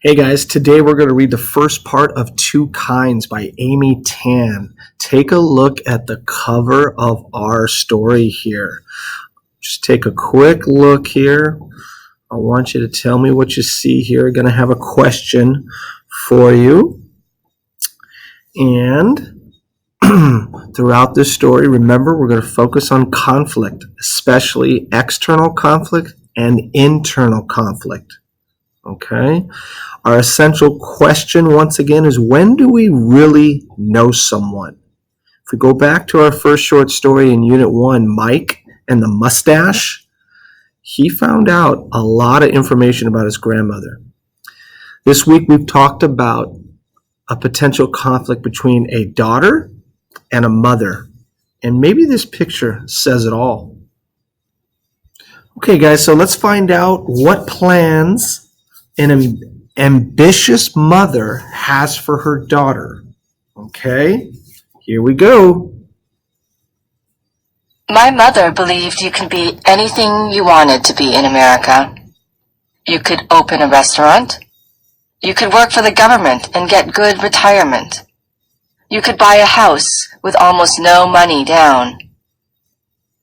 Hey guys, today we're going to read the first part of Two Kinds by Amy Tan. Take a look at the cover of our story here. Just take a quick look here. I want you to tell me what you see here. I'm going to have a question for you. And throughout this story, remember, we're going to focus on conflict, especially external conflict and internal conflict. Okay? Our essential question, once again, is when do we really know someone? If we go back to our first short story in Unit 1, Mike and the mustache, he found out a lot of information about his grandmother. This week we've talked about a potential conflict between a daughter and a mother. And maybe this picture says it all. Okay, guys, so let's find out what plans an ambitious mother has for her daughter. Okay, here we go. My mother believed you could be anything you wanted to be in America. You could open a restaurant. You could work for the government and get good retirement. You could buy a house with almost no money down.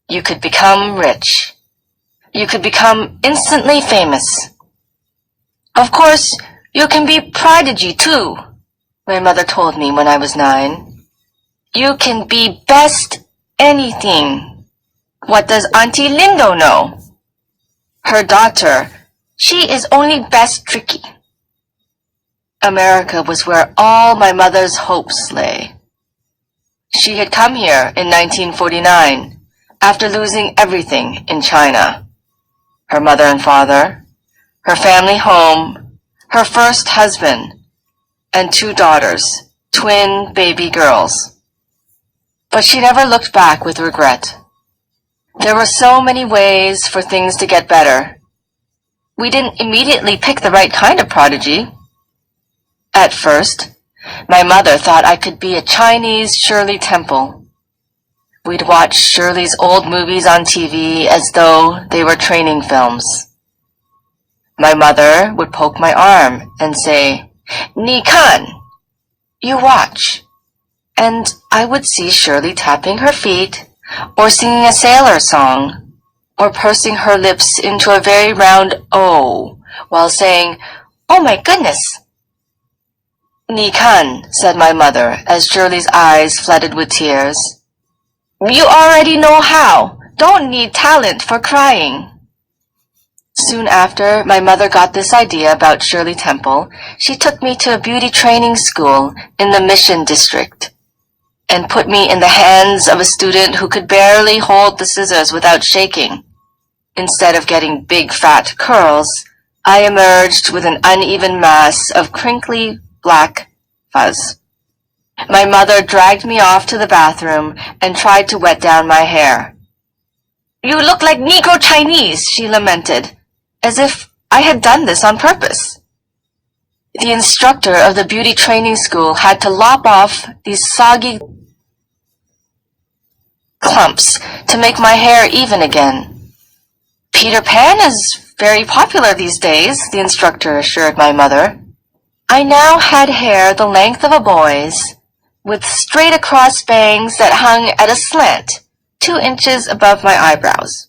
You could become rich. You could become instantly famous. Of course, you can be prodigy too, my mother told me when I was 9. You can be best anything. What does Auntie Lindo know? Her daughter, she is only best tricky. America was where all my mother's hopes lay. She had come here in 1949 after losing everything in China. Her mother and father, her family home, her first husband, and 2 daughters, twin baby girls. But she never looked back with regret. There were so many ways for things to get better. We didn't immediately pick the right kind of prodigy. At first, my mother thought I could be a Chinese Shirley Temple. We'd watch Shirley's old movies on TV as though they were training films. My mother would poke my arm and say, "Ni kan," you watch. And I would see Shirley tapping her feet, or singing a sailor song, or pursing her lips into a very round O, while saying, "Oh my goodness." "Ni kan," said my mother, as Shirley's eyes flooded with tears. "You already know how. Don't need talent for crying." Soon after my mother got this idea about Shirley Temple, she took me to a beauty training school in the Mission District and put me in the hands of a student who could barely hold the scissors without shaking. Instead of getting big fat curls, I emerged with an uneven mass of crinkly black fuzz. My mother dragged me off to the bathroom and tried to wet down my hair. "You look like Negro Chinese," she lamented, as if I had done this on purpose. The instructor of the beauty training school had to lop off these soggy clumps to make my hair even again. "Peter Pan is very popular these days," the instructor assured my mother. I now had hair the length of a boy's, with straight across bangs that hung at a slant, 2 inches above my eyebrows.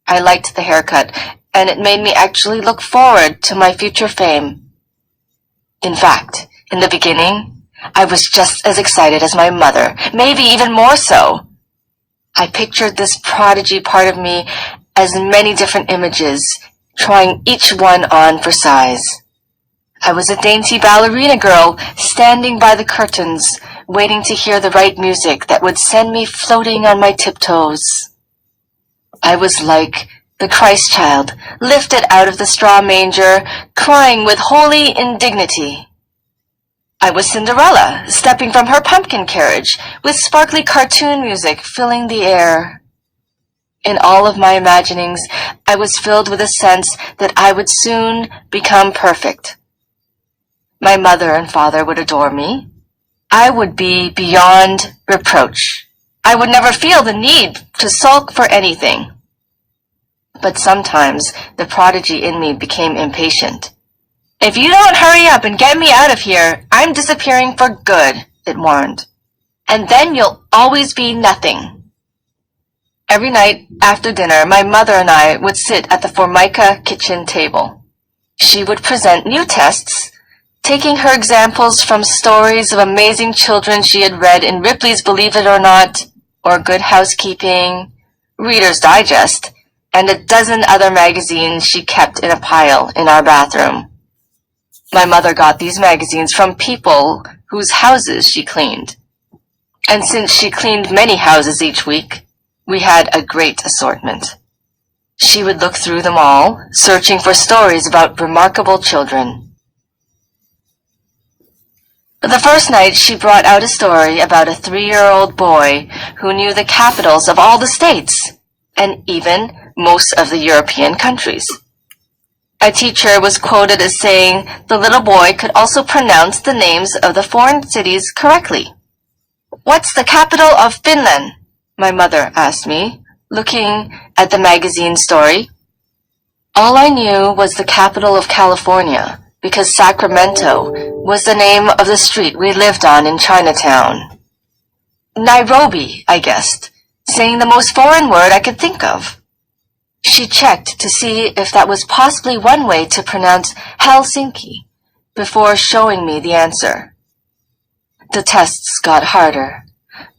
I liked the haircut, and it made me actually look forward to my future fame. In fact, in the beginning, I was just as excited as my mother, maybe even more so. I pictured this prodigy part of me as many different images, trying each one on for size. I was a dainty ballerina girl standing by the curtains, waiting to hear the right music that would send me floating on my tiptoes. I was like the Christ child, lifted out of the straw manger, crying with holy indignity. I was Cinderella, stepping from her pumpkin carriage, with sparkly cartoon music filling the air. In all of my imaginings, I was filled with a sense that I would soon become perfect. My mother and father would adore me. I would be beyond reproach. I would never feel the need to sulk for anything. But sometimes the prodigy in me became impatient. If you don't hurry up and get me out of here, I'm disappearing for good, it warned. And then you'll always be nothing. Every night after dinner, my mother and I would sit at the Formica kitchen table. She would present new tests, taking her examples from stories of amazing children she had read in Ripley's Believe It or Not, or Good Housekeeping, Reader's Digest, and a dozen other magazines she kept in a pile in our bathroom. My mother got these magazines from people whose houses she cleaned. And since she cleaned many houses each week, we had a great assortment. She would look through them all, searching for stories about remarkable children. The first night she brought out a story about a 3-year-old boy who knew the capitals of all the states, and even most of the European countries. A teacher was quoted as saying the little boy could also pronounce the names of the foreign cities correctly. "What's the capital of Finland?" my mother asked me, looking at the magazine story. All I knew was the capital of California, because Sacramento was the name of the street we lived on in Chinatown. Nairobi, I guessed, saying the most foreign word I could think of. She checked to see if that was possibly one way to pronounce Helsinki before showing me the answer. The tests got harder,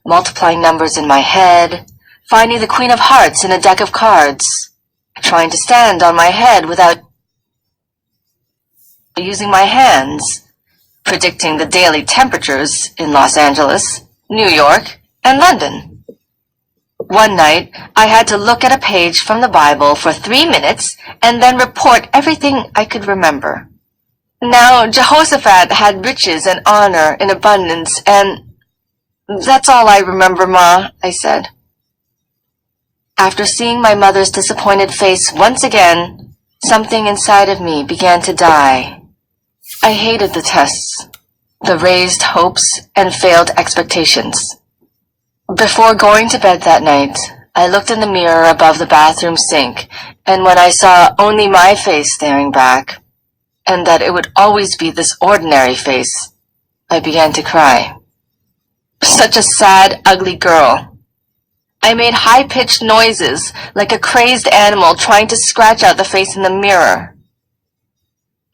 multiplying numbers in my head, finding the Queen of Hearts in a deck of cards, trying to stand on my head without using my hands, predicting the daily temperatures in Los Angeles, New York, and London. One night, I had to look at a page from the Bible for 3 minutes and then report everything I could remember. Now, Jehoshaphat had riches and honor in abundance, and that's all I remember, Ma, I said. After seeing my mother's disappointed face once again, something inside of me began to die. I hated the tests, the raised hopes and failed expectations. Before going to bed that night, I looked in the mirror above the bathroom sink, and when I saw only my face staring back, and that it would always be this ordinary face, I began to cry. Such a sad, ugly girl. I made high-pitched noises like a crazed animal trying to scratch out the face in the mirror.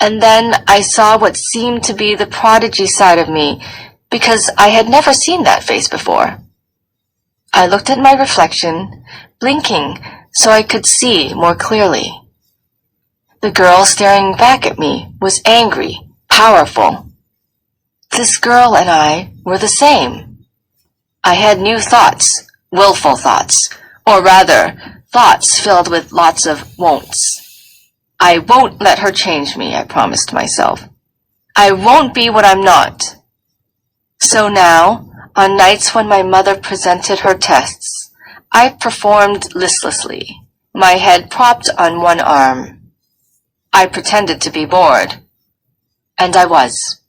And then I saw what seemed to be the prodigy side of me, because I had never seen that face before. I looked at my reflection, blinking so I could see more clearly. The girl staring back at me was angry, powerful. This girl and I were the same. I had new thoughts, willful thoughts, or rather, thoughts filled with lots of won'ts. I won't let her change me, I promised myself. I won't be what I'm not. So now, on nights when my mother presented her tests, I performed listlessly, my head propped on one arm. I pretended to be bored. And I was.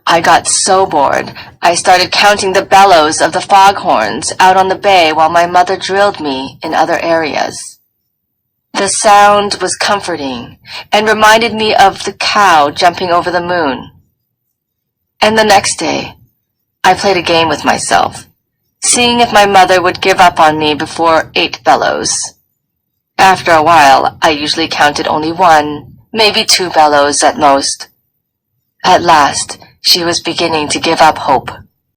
I got so bored, I started counting the bellows of the foghorns out on the bay while my mother drilled me in other areas. The sound was comforting and reminded me of the cow jumping over the moon. And the next day, I played a game with myself, seeing if my mother would give up on me before 8 bellows. After a while, I usually counted only 1, maybe 2 bellows at most. At last, she was beginning to give up hope.